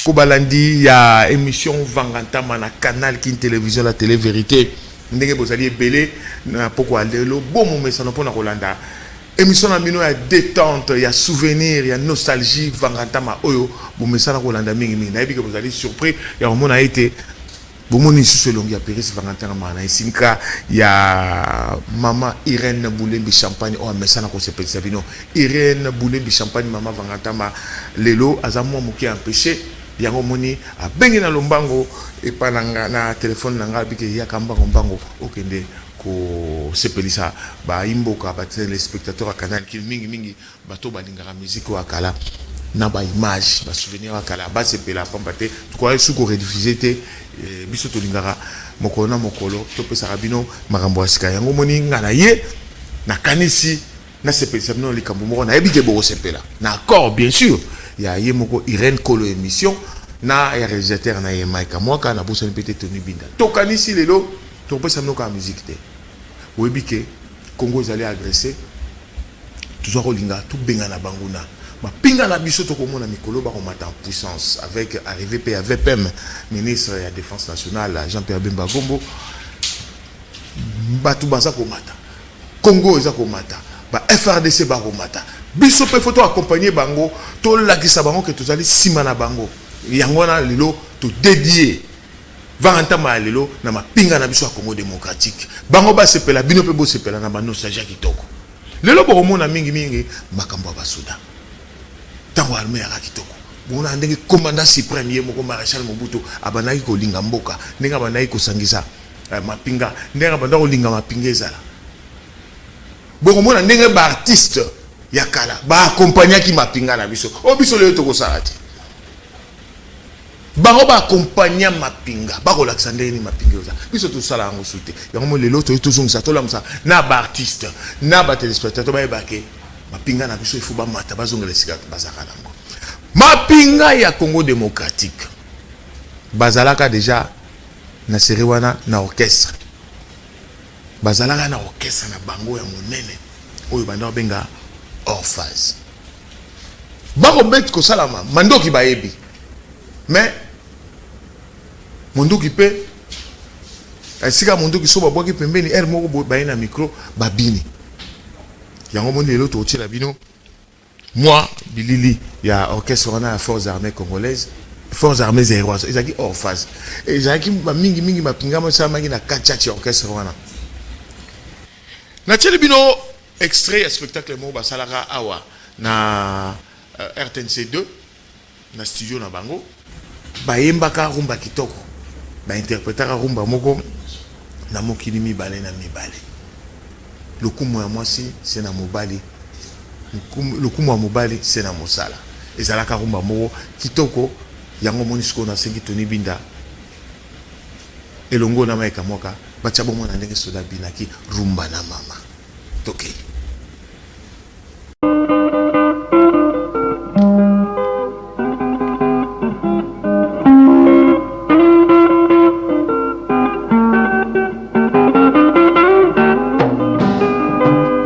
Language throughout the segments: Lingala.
Kobalandi ya émission Vangantama na canal Kin Télévision la télé vérité. Ndenge bozali belé na poko alelo bon moment ça pona Rolanda. Émission na mino ya détente, ya souvenir, ya nostalgie Vangantama oyo bon messana Rolanda mingi mingi. Na yebi que bozali surpris ya mona été bomoni sous longi ya Paris Vangantama na isinka ya mama Irène Boulembi Champagne o messana ko sepelisa bino. Irène Boulembi Champagne mama Vangantama lelo azamwa muki empêché yango moni a bengi na lombango e pananga na téléphone nanga bike ya kamba kombango okende ko sepelisa ba imboka ba téléspectateurs à canal ki mingi bato balingaka musique wa kala na ba image ba souvenir wa kala ba sepela pambate to ko su ko rediffuser te biso to lingaka mokolo na mokolo to pesa rabino makambo asika yango moni ngana ye na kanisi na sepelisa bino likambo moko na ebike bo sepela na accord bien sûr ya yemoko Irène Kolo émission na ya réalisateur na Yemaika mwaka na bosa peut-être Tony Binda tokanisi lelo to pesa mnoka musique te webike Congo ezali agressé toujours kolinga tout benga na banguna ma pinga na biso to komona mikolo ba komata en puissance avec arrivé pe VPM ministre ya défense nationale Jean-Pierre Bemba Gombo batu baza komata Congo eza komata ba FRDC ba komata biso pe photo accompagner bango to lakisa bango que tozali sima na bango yango na lelo to dédié Vangantama lelo na mapinga na biso ya Congo démocratique bango ba sepela bino pe bo sepela na nostalgie kitoko lelo bo mona mingi makambo ba soda tango armée ya kitoko bona ndenge commandant suprême ye moko maréchal Mobutu abanaki ko linga mboka ndenge abanaki ko sangisa mapinga ndenge abanda ko linga mapinga ezala bo mona ndenge ba artiste yakala ba accompagner ki mapinga na biso o biso leo to ko sarati ba accompagner mapinga ba ko laksande ni mapinga oza biso to sala ngo sute yango lelo to zongisa to lamsa na ba artiste na ba téléspectateur ba ebake mapinga na biso ifuba mata bazongela sika bazaka nango mapinga ya Congo démocratique bazalaka déjà na série wana na orchestre bazalaka na orchestre na bango ya monene oyo banda benga Orphase bako bet ko salama mandoki baebi mais mondoki pe asika mondoki so babwaki pembeni er moko baina micro babini yango moni lelo to tila bino moi bilili ya orchestre wana ya forces armées congolaises forces armées zéroises ezaki Orphase ezaki mingi mapinga mo sama na kachachi orchestre wana na tili bino extrait à spectacle mo basalaka awa na RTNC 2 na studio na bango bayembaka rumba kitoko ba interprétaka rumba moko na mokili mibale na mibale lokumu ya mwasi c'est na mobali lokumu ya mobali c'est na mosala ezalaka rumba moko kitoko yango monisiko na sengi Tony Binda elongo na maika moka bacha bomo na ndenge soda binaki rumba na mama toke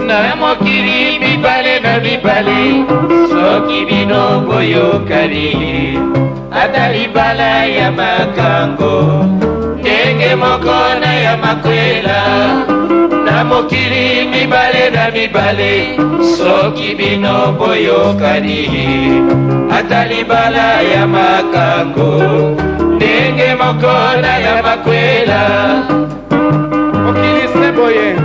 na mokili mibale na mibale soki bino boyokani ata libala ya makango ndenge moko na ya makwela na mokili mibale na mibale soki bino boyokani ata libala ya makango ndenge moko na ya makwela mokili seboye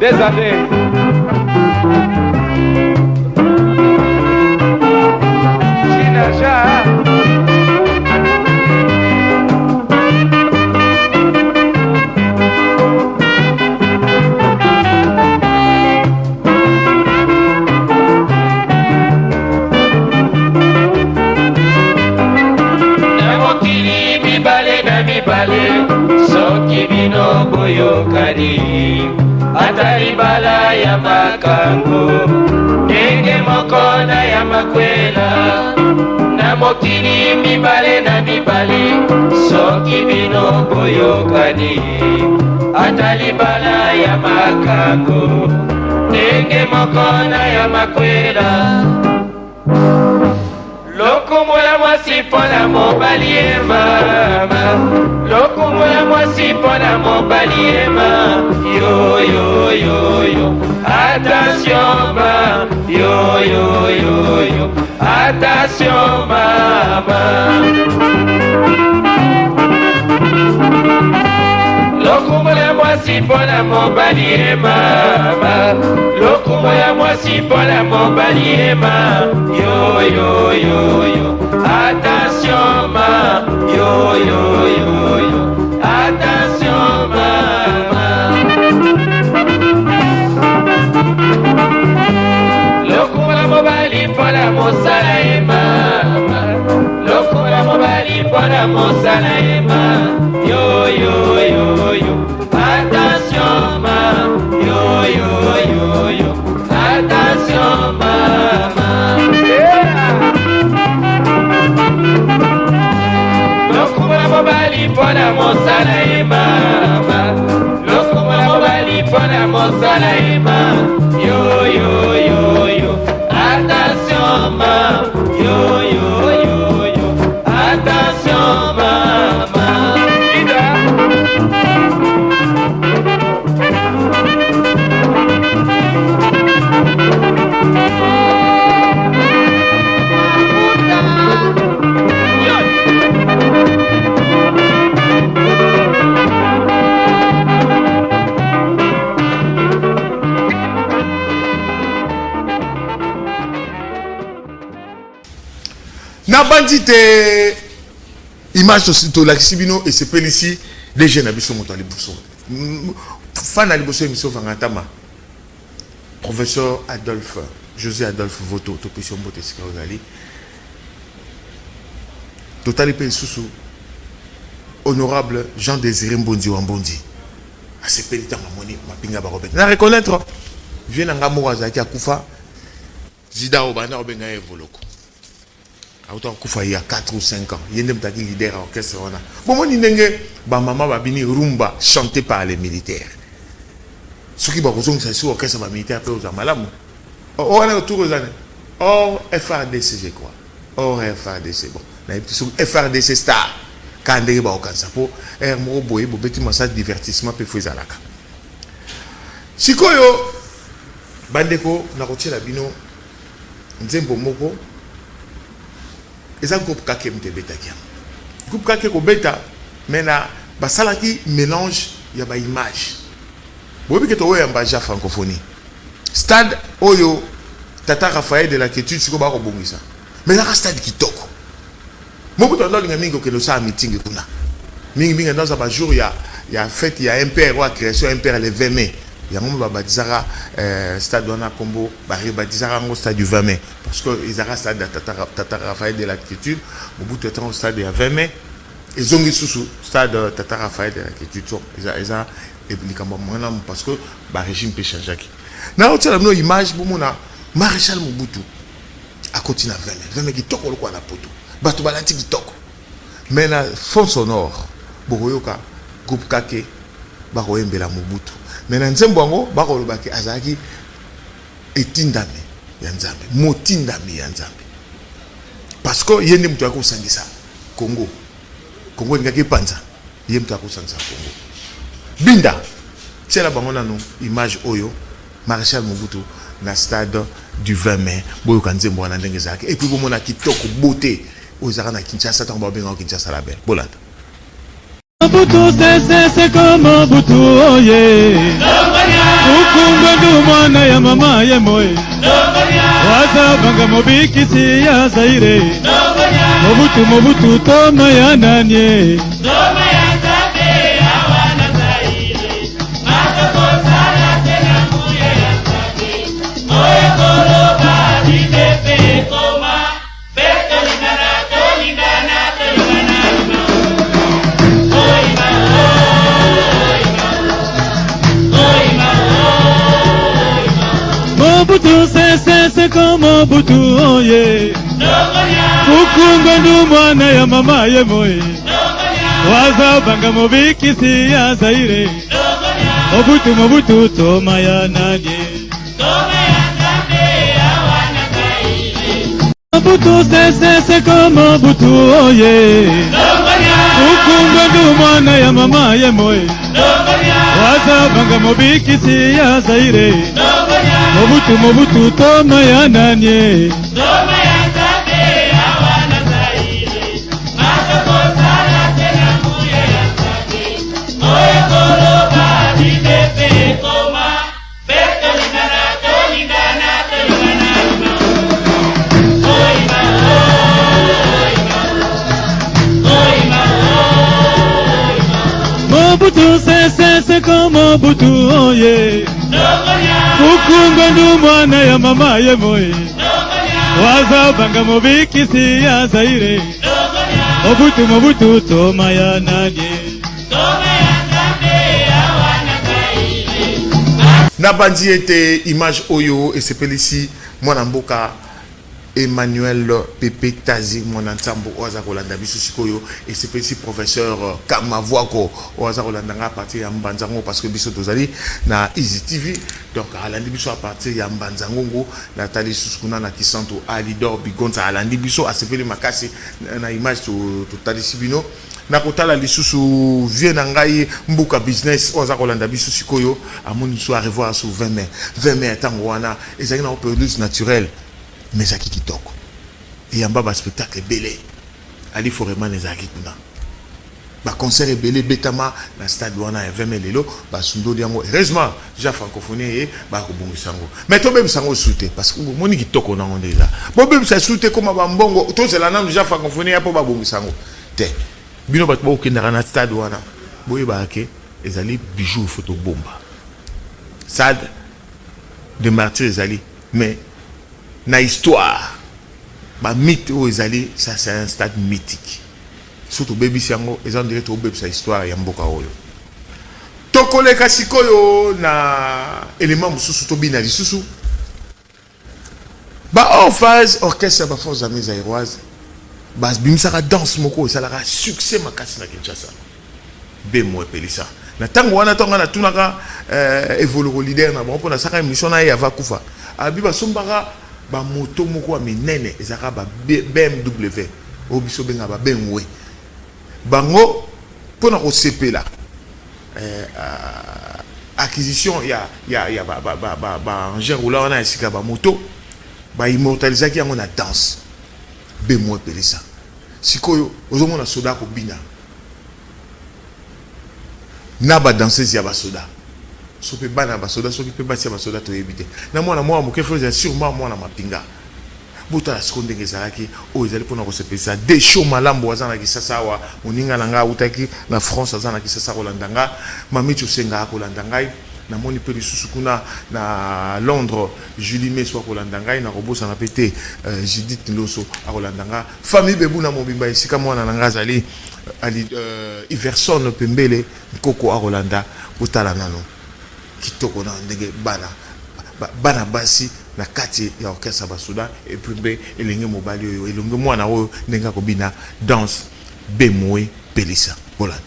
des années Chinaja soki bino boyokani ata libala ya makango ndenge moko na ya makwela na mokili mibale na mibale soki bino boyokani ata libala ya makango ndenge moko na ya makwela loko lokumola mwasi pona mobali mama, lokumola mwasi pona mobali ma. Yo yo yo yo, attention ma. Yo yo yo yo, attention mama. Lokumola mwasi pona mobali mama, lokumola mwasi pona mobali ma. Yo yo yo yo, attention ma. Yo yo yo yo, attention mama. Lokumola mobali pona mosala mama, lokumola mobali pona mosala ma. Yo yo yo yo, attention ma. Yo yo yo yo, attention mama. Lokumola mobali pona mosala mama, lokumola mobali pona mosala ma. Yo yo yo yo, attention ma. Yo yo yo yo, attention mama. Na bandite image to la Kisibino et c'est ici les jeunes abisso moto alibuso. Fan alibuso émission Vangantama. Professeur Adolphe José Adolphe Voto to question bote sikazali. Total pays sous honorable Jean Désiré Mbondi Wambondi. A c'est pénitent mamoni ma pinga ba robet. Na reconnaître vient nga moraza ki akufa Zida Obana obenga evoloko. Autant kufa il y a 4 ou 5 ans. Il y a un leader à orchestre. Bon, on dit maman va venir rumba chanté par les militaires. Ce qui va vous dire c'est orchestre militaire après aux amalam. On est autour aux années. Or FRDC je crois. Or FRDC bon. FRDC star. Quand on va au Kansa pour mo boye bo petit massage divertissement pe faire zalaka. Sikoyo bandeko na kotiela bino nzembo moko. Et un groupe kake mtebeta groupe kake ko beta mena basalaki mélange ya ba image bobi ke to oya mbaja francophonie stade oyo Tata Raphaël de la Quiétude siko ba ko bongisa mais la stade kitoko mobuto ndo linga mingi ke lo sa meeting kuna mingi dans ba jour ya fête ya MPR wa création MPR le 20 mai ya ngomba ba dizara stade wana combo ba rebadizara ngo stade du 20 mai parce que ils arrêtent stade Tata Raphaël de la Quiétude au bout de temps au stade ya 20 mai ils ont sous stade Tata Raphaël de la Quiétude ils a parce que ba régime peut changer qui na hôtel no image bu mona maréchal Mobutu à côté na 20 mai qui toko ko na poto bato balati ki toko mais na fond sonore boyoka groupe kake ba koembela Mobutu mais na nzembo ngo ba ko lobaki azaki etindame ya nzambe motindame ya nzambe parce que yende mtu akosangisa Congo ngaki panza yende mtu akosangisa Congo binda c'est la bango nanu image oyo Maréchal Mobutu na stade du 20 mai boyo kanzembo na ndenge zaki et puis bomona kitoko beauté ozaka na Kinshasa tango benga Kinshasa la belle bolanda Mobutu c'est comme Mobutu oye Ukumba du mwana ya mama ye moye Waza banga mobikisi ya Zaire Mobutu toma ya nanye Toma ya Zabe awana Zaire Matoko sala tena muye ya Zabe Moye koloba ditepe koma Beto lingana Mobutu c'est comme Mobutu oye Ukunga ndu mwana ya mama ye moye Waza banga mobikisi ya Zaire Mobutu toma ya nanye Mobutu c'est comme Mobutu oh yeah. Ukungu mwana ya mama ye moye. Waza banga mobikisi ya Zaire. Mobutu toma ya nanye. Mobutu c'est comme Mobutu oh yeah. Ukungu mwana ya mama ye moye. Waza banga mobikisi ya Zaire. Mobutu toma ya nanye. Na bandi était image oyo et c'est ici mwana mboka Emmanuel Pepe Tazi mwana ntambo oza kolanda biso sikoyo et c'est ici professeur Kamavwako oza kolanda nga à partir ya Mbanzango parce que biso tozali na Easy TV donc alandi biso à partir ya Mbanzango na tali suskuna na kisanto Alidor Bigonza alandi biso a sepeli makasi na image to tali sibino na kotala lisusu vie na ngai mbuka business oza kolanda biso sikoyo amoni so à revoir sur 20 mai tango wana ezaki na produits naturel mais zaki kitoko et yamba ba spectacle belé ali foreman ezaki kuna ba concert belé betama na stade wana ya 20 mai lelo ba sundo diango heureusement ja francophonie et ba ko bongisango mais to bem sango souté parce que moni kitoko na onde là bo bem sa souté comme ba mbongo to zela na ja francophonie ya po ba bongisango te bino bat ba okenda na stade wana boye ba ke ezali bijou photo bomba stade de martyrs ezali mais na histoire ba mythe o ezali ça c'est un stade mythique surtout baby sango ezan direct o baby sa histoire ya mboka oyo tokoleka sikoyo na élément mususu to bina lisusu ba en phase orchestre ba force amis aéroise ba bimisaka danse moko ça la succès makasi na Kinshasa bemo epelisa na tango wana tonga na tunaka évoluer leader na bon pour na saka émission na ya va kufa abiba sombaka ba moto moko wa minene ezaka ba BMW obiso benga ba BMW bango pona ko sepela acquisition ya ba engin roulant wana esika ba moto ba immortalisaki yango na danse BMW pelisa sikoyo ozomona soda ko bina na ba danseuse ya ba soda sope bana ba soda soki pe batia ba soda to ebite na mwana mwa moke froza sûrement mwana mapinga buta la seconde ngezalaki o ezali pona ko sepesa de show malambo wazana kisasa wa moninga nanga utaki na France azana kisasa kolandanga mamicho senga kolandanga na moni pe lisusu kuna na Londres Julie Meswa kolandanga na robosa na pété Judith Loso akolandanga famille bebu na mobimba esika mwana nanga azali ali Iverson Pembele Koko akolanda utala nano kitoko na ndenge bana basi na kati ya orchestre basuda et puis elenge mobali oyo elenge mwana oyo ndenga ko bina danse bemoe pelisa bolanda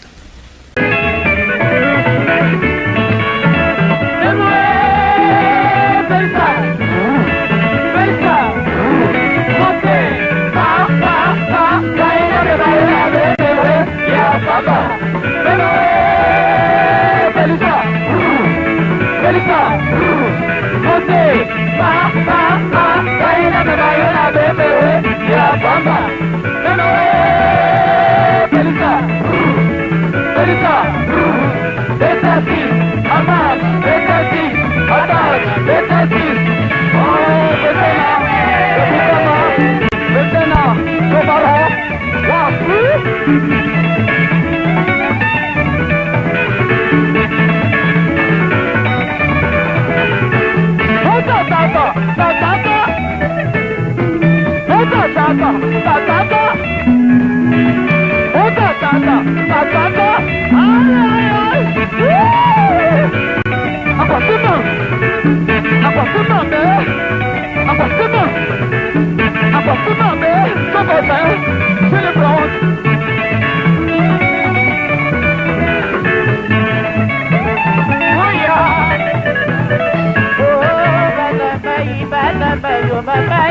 Bye bye.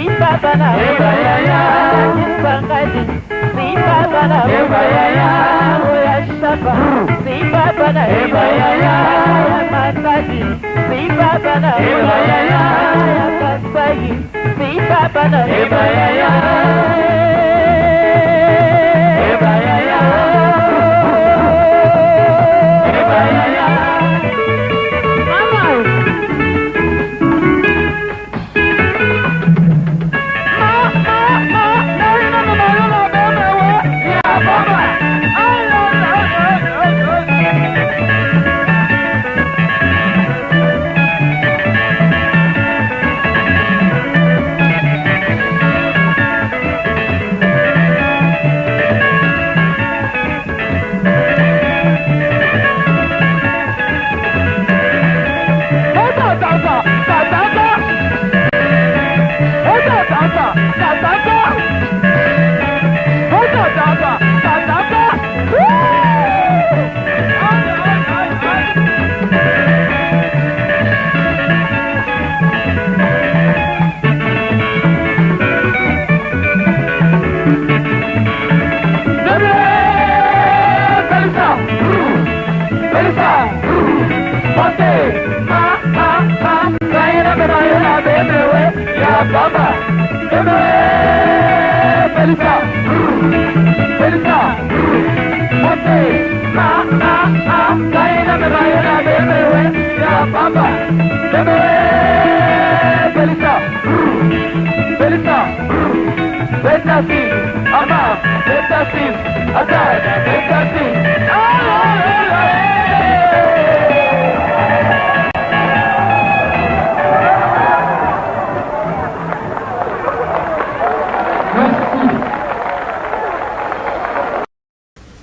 Sipapana Ebayaya Sangadi Sipapana Ebayaya Oya Shapa Sipapana Ebayaya Matadi Sipapana Ebayaya Kasai Sipapana Ebayaya Ebayaya Ebayaya Mama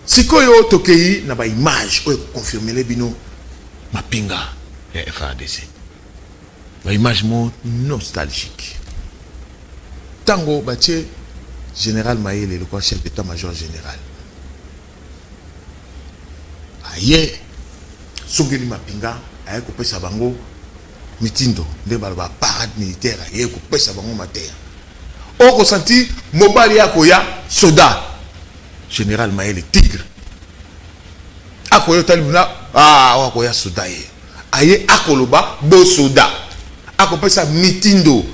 sikoyo tokei na ba image oyo confirmer les bino mapinga ya FARDC ba image mo nostalgique tango batie général Mayele le quoi chef d'état-major général aye songeli mapinga aye ko pesa bango mitindo nde ba parade militaire aye ko pesa bango mater oko senti mobali yako ya soda général Mayele tigre akoyo talibuna akoya soda ye aye akoloba bo soda akopesa mitindo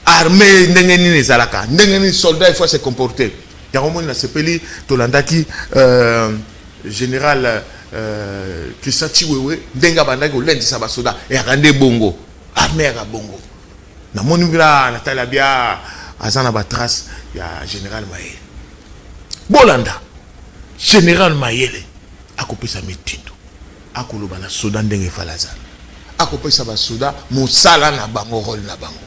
armée ndenge nini ezalaka ndenge nini soldat il faut se comporter yango moni na sepeli tolandaki général Christian Chiwewe ndenge abandaki kolendisa basoda eyaka bongo armée yaka bongo na moni bila natala bia aza na batrace ya général Mayele bolanda général Mayele akopesa mitindo akoloba na soda ndenge falazana akopesa basoda mosala na bango rôle na bango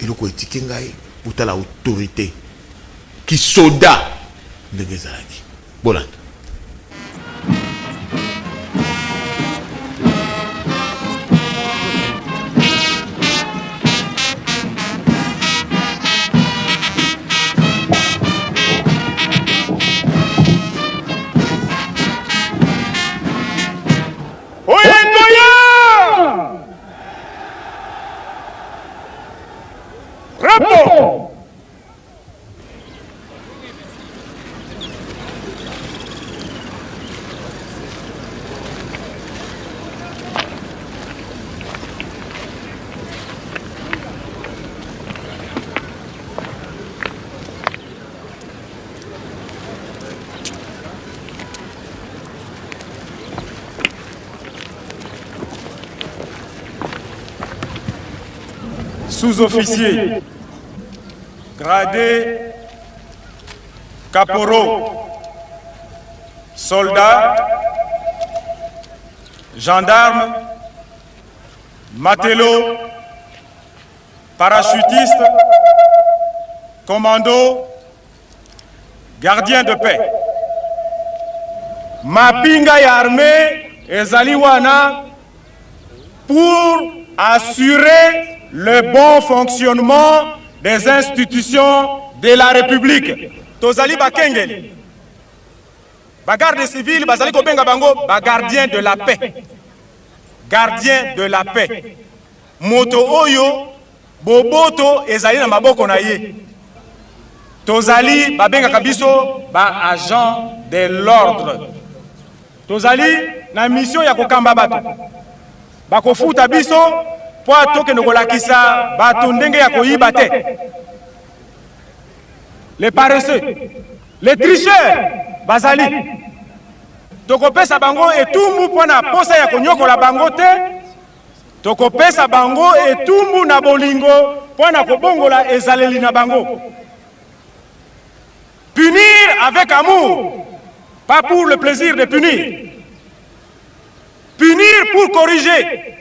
eloko etiki ngai utala autorité ki soda ndenge ezalaki bolanda Sous-officiers, gradés, caporaux, soldats, gendarmes, matelots, parachutistes, commandos, gardiens de paix. Mapinga ya armée ezali wana pour assurer le bon fonctionnement des institutions de la République. Tozali bakengeli. Ba garde civile bazali kobenga bango ba gardien de la paix. Gardien de la paix. Moto oyo boboto ezali na maboko na ye. Tozali babenga kabiso ba agent de l'ordre. Tozali na mission ya kokamba bato. Bakofuta biso po atoke nokolakisa bato ndenge ya koyiba te. Les paresseux, les tricheurs, bazali. Tokopesa bango etumbu po na posa ya konyokola bango te. Tokopesa bango etumbu na bolingo po na kobongola ezaleli na bango. Punir avec amour, pas pour le plaisir de punir. Punir pour corriger,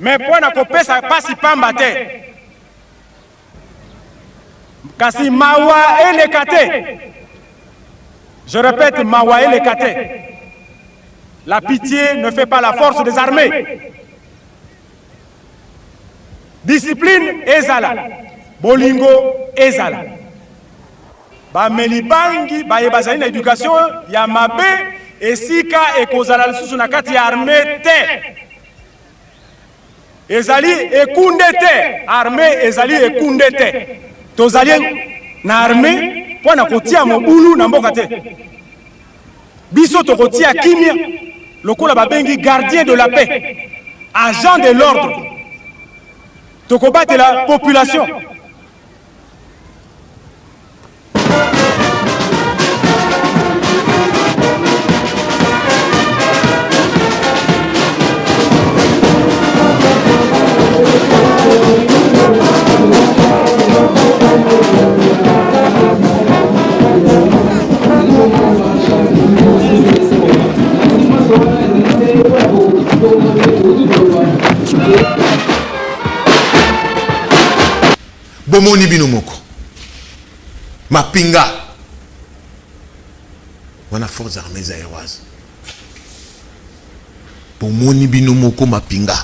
mais pour na kopesa pasi pamba te. Kasi mawa elekate. Je répète, mawa elekate. La pitié ne fait pas la force des armées. Discipline ezala, bolingo ezala. Ba melibangi ba yebazali na éducation ya mabe esika ekozala lisusu na kati ya armée te. Ezali ekunde te, armée ezali ekunde te. Tozali na armée po na kotia mobulu na mboka te. Biso to kotia kimia lokola babengi gardien de la paix, agent de l'ordre. To combattre la population. Bomoni bino moko mapinga wana forces armées zaéroises. Bomoni bino moko mapinga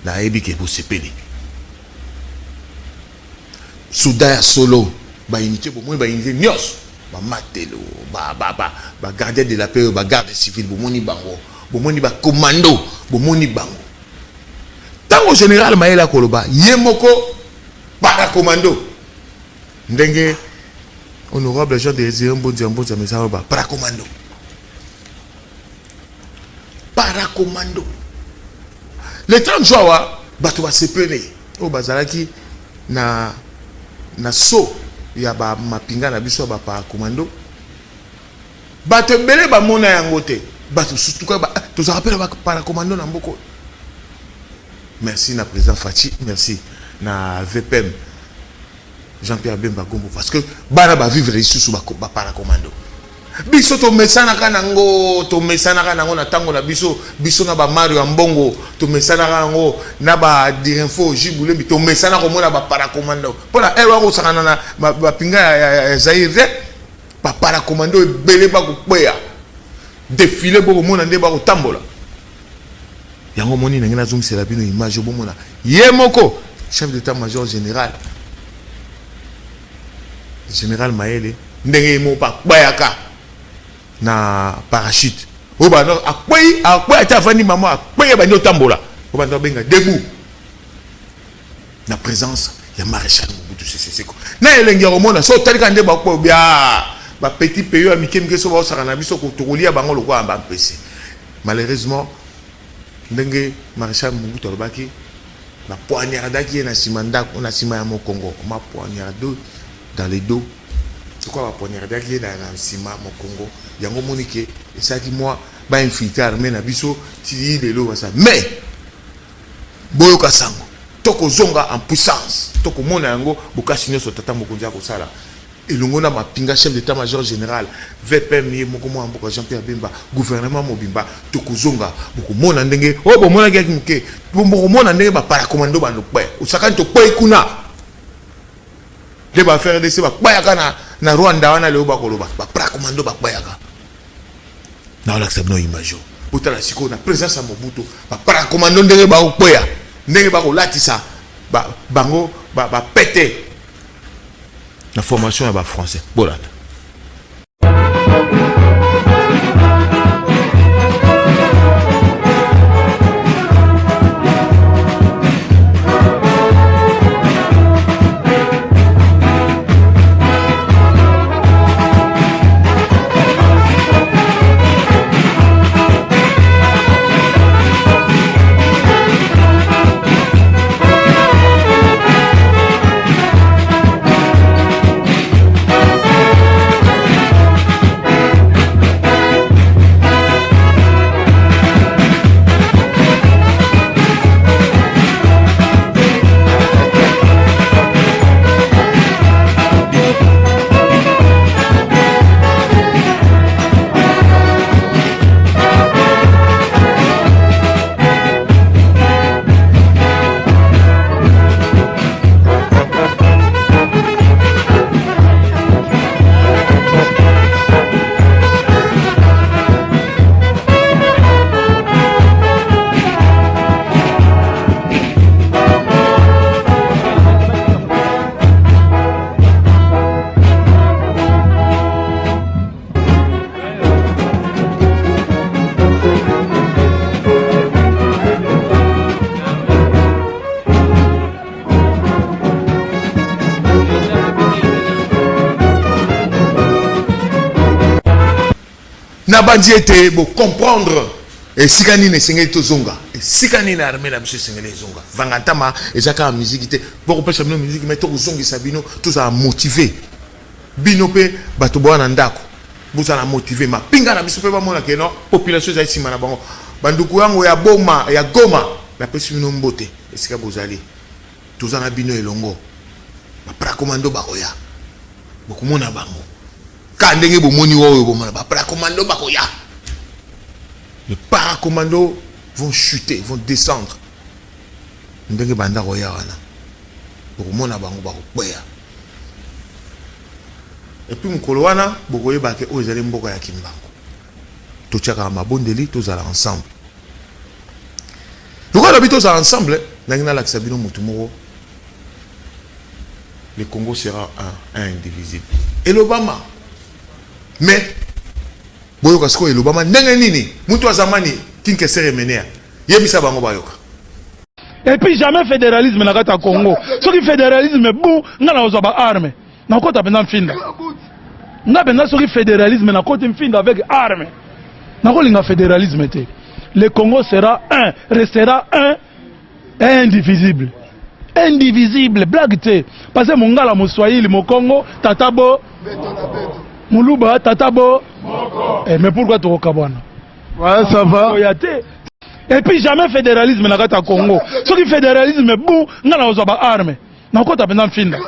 na yebi ke bosepeli souda ya solo ba unité bomoni ba unité nyos ba matelo ba gardien de la paix ba garde civile bomoni bango bomoni ba commando bomoni bango tango général Mayela Koloba yemoko para commando ndenge honorable Jean Désiré Mbonzi Mesa ba para commando le 30 juin bato ba sepele o bazalaki na so ya ba mapinga na biso ba para commando bato bele ba mona yango te bato surtout ba to se rappelle ba para commando na mboko. Merci na président Fachi, merci na VPM Jean-Pierre Bemba Gombo parce que bana ba vivre ici sous ba para commando. Biso to mesana kanango na tango na biso na ba Mario Mbongo to mesana kanango na ba Dirinfo Jibule to mesana ko mona ba para commando. Pona ewa ko sakana na ba pinga ya Zaire ba para commando ebele ba ko kweya. Défilé bo mona nde ba ko tambola. Yango moni na ngena zoom c'est la bino image bo mona. Yemoko chef d'état-major général Mayele ndenge mo pa bayaka na parachute oba no akwei ta fani maman akwei ba nyo tambola oba ndo benga debout na présence ya maréchal Mobutu Sese Seko na elengi romona so talika nde ba ko bia ba petit pays amikem ke so ba osaka na biso ko tokolia bango lokwa amba mpese. Malheureusement ndenge maréchal Mobutu alobaki na poignardaki na simanda on a sima ya mo Congo ma poignarde dans les dos. C'est quoi la poignardaki dans la sima mo Congo yango monike et ça qui moi ba infiltrer armée na biso ti de lo ça mais boyo kasango toko zonga en puissance toko mona yango bokasino so tata mokonza ko sala elongo na mapinga chef d'état-major général VPM ye moko mo amboka Jean-Pierre Bemba gouvernement mobimba toko zonga boko mona ndenge o bo mona gaki muke boko mona ndenge ba para commando ba no kwe usakani to kwe kuna de ba faire de ba kwe kana na Rwanda wana leo ba koloba ba para commando ba kwe yaka na la sabno imajo utala siko na présence à Mobutu ba para commando ndenge ba kwe ya ndenge ba ko latisa ba bango ba pété la formation est français. Bolade. na bandi ete bo comprendre et sikani ne sengeli to zonga et sikani na armée na biso sengeli zonga vangantama ezaka musique te boko pesa bino musique mais to zongi sabino tout ça motivé bino pe bato bwana ndako bozala motivé ma pinga na biso pe ba mona ke no population za isima na bango banduku yango ya boma ya Goma na pesi bino mbote esika bozali tozana bino elongo ba pra commando bakoya bokomona bango ka ndenge bomoni wowe bomona ba pra commando bakoya. Les paracommandos vont chuter, vont descendre. Ndenge banda roya wana. Bokomona bango bakoya. Et puis mukolo wana bokoye bake o ezali mboka ya Kimbangu. Tochaka mabondeli tozala ensemble. Pourquoi l'habit tozala ensemble? Nangina la Sabino Mutumoro. Le Congo sera un indivisible. Et l'Obama. Mais boyoka siko elobama ndenge nini mutu azamani tinke sere menea yebisa bango bayoka. Et puis jamais fédéralisme na kata Congo. Ce qui fédéralisme bon ngana ozoba arme. Na kota penda mfinda. Na penda ce qui fédéralisme na kota mfinda avec arme. Na ko linga fédéralisme te. Le Congo sera un, restera un, indivisible. Indivisible, blague te. Parce que mongala moswahili mo Congo tatabo Muluba tatabo. Mais pourquoi tu recabouana? Ouais, ça va. Et puis jamais fédéralisme na kata Congo. Ce qui fédéralisme bon, ngana ozoba arme. Na kota penda mfinda.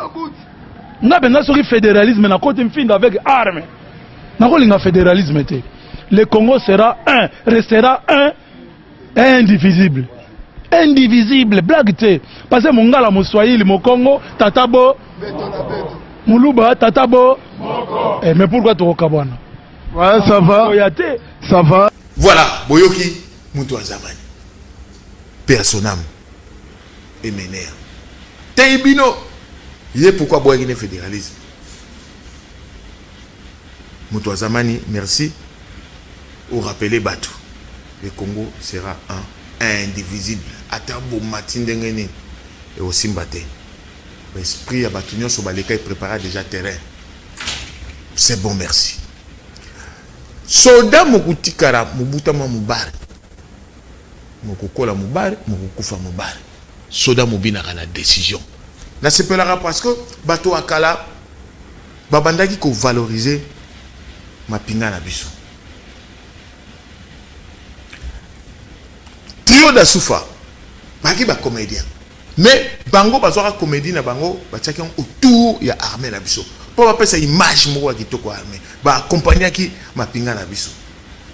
Na penda ce qui fédéralisme na kota mfinda avec arme. Na ko linga fédéralisme te. Le Congo sera un, restera un, indivisible. Indivisible, blague te. Parce que mongala moswahili mo Congo tatabo Muluba tatabo. Mais pourquoi tu recabouana? Ouais, ça va. Ça va. Voilà, boyoki mutu azamani. Personnam et menea. Teibino. Yé pourquoi boyaki ne fédéralisme. Mutu azamani, merci. Au rappeler Batou. Le Congo sera un indivisible. Atabo matindengeni et aussi mbate. L'esprit à Batunyon sur Baleka est préparé déjà terrain. C'est bon, merci. Soda mokutikara mubutama mubari. Mokukola mubari, mokukufa mubari. Soda mubina kana décision. Na sepelara parce que bato akala babandaki ko valoriser mapinga na biso. Trio da Soufa. Baki ba comédien. Mais bango bazora comédie na bango batiaki autour ya armée na biso. Pour appeler ça image moko kitoko armée. Ba accompagner ki mapinga na biso.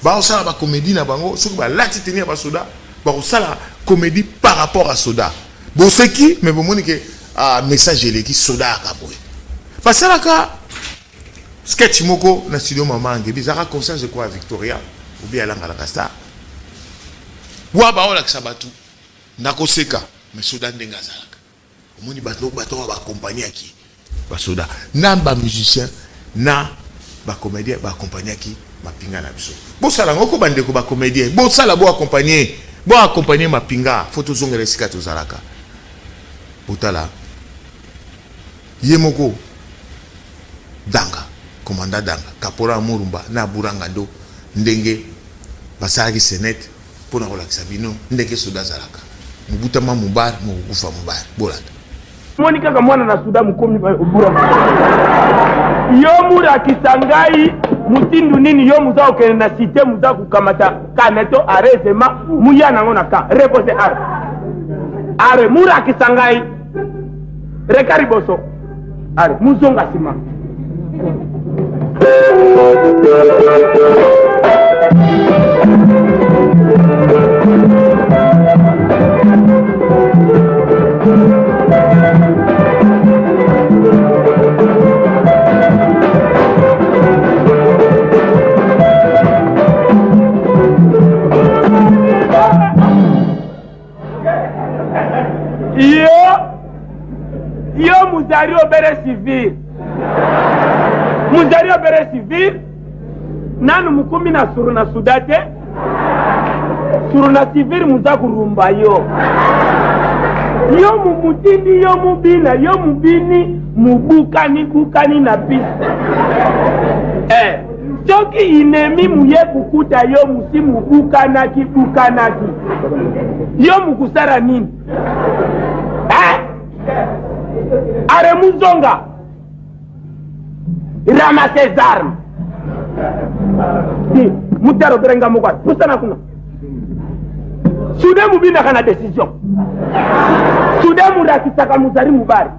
Ba osala ba comédie na bango, soki ba lati tenir ba soda, ba osala comédie par rapport à soda. Bon c'est qui mais bon moni que message eleki soda ka boy. Parce que là sketch moko na studio maman ngebi zaka conscience de quoi Victoria ou bien la ngala Star. Wa ba ola kisabatu. Nakoseka mais soda ndenga zalaka. Omoni bato ba accompagner ki ba soda na ba musicien na ba comédien ba accompagner ki mapinga na biso. Bo sala ngoko bandeko ba comédien, bo sala bo accompagner mapinga, photo zongere sika to zalaka. Botala Yemoko Danga, commandant Danga, Kapora Murumba, na Buranga ndo ndenge basaki senet pona kolakisa bino ndenge soda zalaka. Mubutama mubar, mukufa mubar. Bolata. Mwani kaka mwana na suda mukomi ubura. Yo mura kisangai mutindu nini yo muza okene na site muza kukamata kaneto arezema muyana ngona ka repose are mura kisangai rekari boso are muzonga sima. Yo muzario bere civil. Muzario bere civil. Nanu mukumi na suruna sudate. Suruna civil muzakurumba yo. Yo mumutindi yo mubina yo mubini mubukani bukani na piste. Se soki inemi muye kukuta yo musimu bukanaki yo mukusara nini Aremu Zonga rama ses armes di mutaro berenga mokwa pusana kuna Soudain mubina kana décision Soudain murakisaka muzari mubari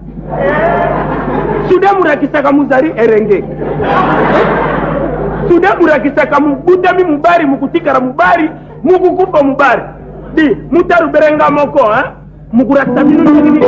Soudain murakisaka muzari erenge Soudain murakisaka mubutami mubari mukutikara mubari mukukupa mubari di mutaro berenga moko mukurakisa bino nini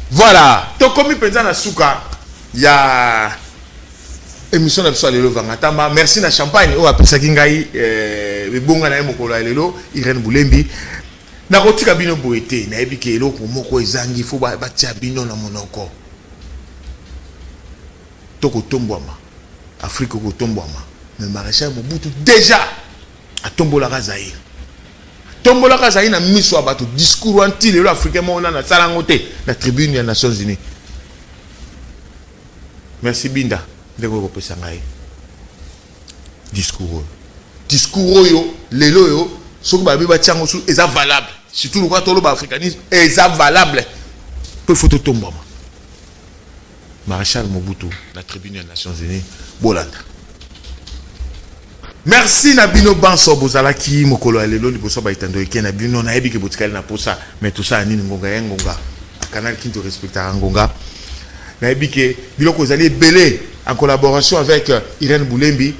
Voilà, tokomi penza na suka ya émission na biso lelo vangatamba. Merci na champagne o apesaki ngai bibonga na mokolo ya lelo Irene Bulembi. Na kotika bino boete na yebi ke eloko moko ezangi fo batia bino na monoko. Toko tombwama. Afrique ko tombwama. Mais Maréchal Mobutu déjà a tombola Zaïre. Tombola Kazaï na miso abato discours anti le africain mona na salangote la tribune des Nations Unies. Merci Binda de ko pesa ngai. Discours yo lelo yo soki ba biba tiango su eza valable. Surtout le tolo ba africanisme eza valable. Peut photo tombama. Maréchal Mobutu la tribune des Nations Unies bolanda. Merci Nabino Banso Bozalaki mokolo alelo liboso ba itando eke Nabino na yebi ke botikali na posa mais tout ça nini ngonga canal qui te respecte ngonga na yebi ke biloko zali belé en collaboration avec Irene Bulembi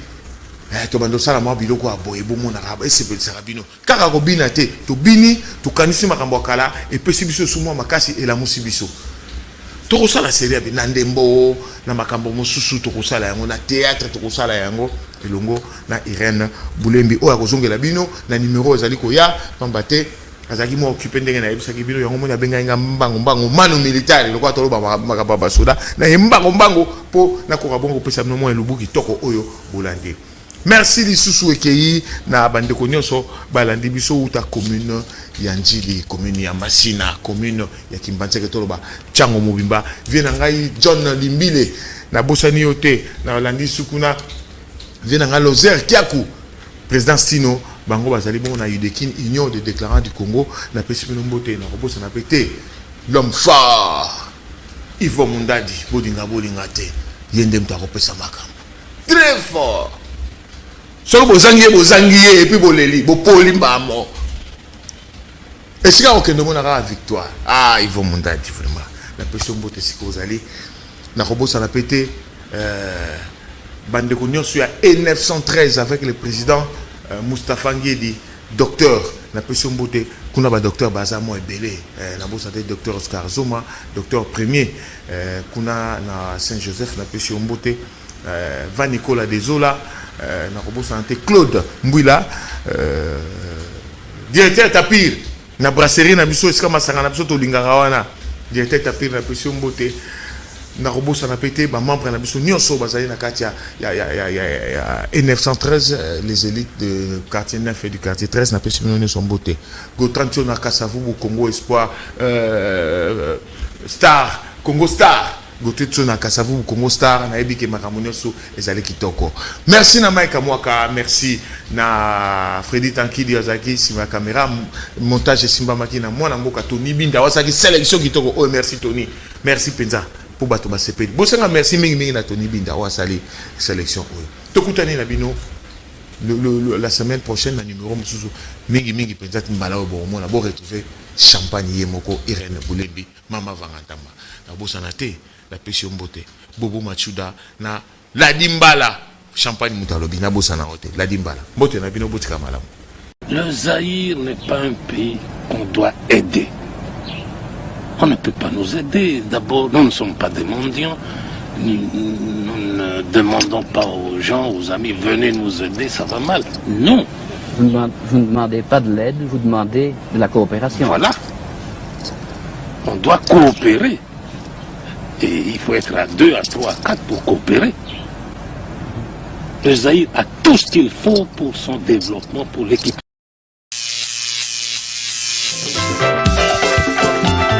to bando sala mo biloko aboye bomo na raba esebeli sarabino kaka ko bina te to bini to kanisi makambo kala et pesi biso sumo makasi et la musibiso to sala série bi nandembo na makambo mosusu to sala yango na théâtre to sala yango elongo na Irene Bulembi o akozongela bino na numéro ezali ko ya pambate azaki mo occupé ndenge na yebisaki bino yango mona benga nga mbango mano militaire lokwa tolo ba soda na mbango po na ko rabongo pesa bino mo elubuki toko oyo bolandi. Merci lisusu ekei na bandeko nyonso balandi biso uta commune ya Njili, commune ya Masina, commune ya Kimbanzeke toloba Tchango Mobimba viena ngai John Limbile na bosani yote na landi sukuna viena ngai Lozer Kiaku président Sino bango bazali bon na UDEKIN Union des déclarants du Congo na pesipino mbote na robosa na pété l'homme fort Ivo Mundadi bodinga te yende mta kopesa makambo très fort. So bozangi et puis boleli bopoli mbamo esika okende mona ka victoire ils vont monter vraiment la pression bote sikozali na robosa na pété bande konyo sur E913 avec le président Moustapha Ngedi docteur na pression bote kuna ba docteur bazamo ebele na bosa de docteur Oscar Zoma docteur premier kuna na Saint-Joseph na pression bote va Nicolas Dezola na robo santé Claude Mbouila directeur Tapir na brasserie na biso esika masanga na biso to lingaka wana directeur Tapir na pression mbote na robo sana pété ba membre na biso nyonso bazali na kati ya E913 les élites de quartier 9 et du quartier 13 na pression nyonso mbote go 30 na Kasavubu Congo Espoir Star Congo Star Gotetso na Kasavubu Congo Star na ebike makamonyoso ezali kitoko. Merci na Mike Mwaka, merci na Freddy Tankidi Azaki sima caméra montage Simba Makina mwana mboka Tony Binda wasaki sélection kitoko. Oh merci Tony. Merci Penza pour bato ba CP. Bosenga merci mingi na Tony Binda wasali sélection oyo. Tokutani na bino la semaine prochaine na numéro mususu mingi Penza mbala bo mona bo retrouver champagne yemoko Irene Bulembi mama vangantamba. Na bosana te la pression beauté Bobo Machuda na la dimbala champagne mutalobi na bosana hotel la dimbala bote na bino botika malamu. Le Zaïre n'est pas un pays. qu'on doit aider. On ne peut pas nous aider. D'abord, nous ne sommes pas des mendiants. Nous ne demandons pas aux gens, aux amis, venez nous aider, ça va mal. Non. Vous ne demandez pas de l'aide, vous demandez de la coopération. Voilà. On doit coopérer. Et il faut être à 2, à 3, à 4 pour coopérer. Le Zaïre a tout ce qu'il faut pour son développement, pour l'équipe.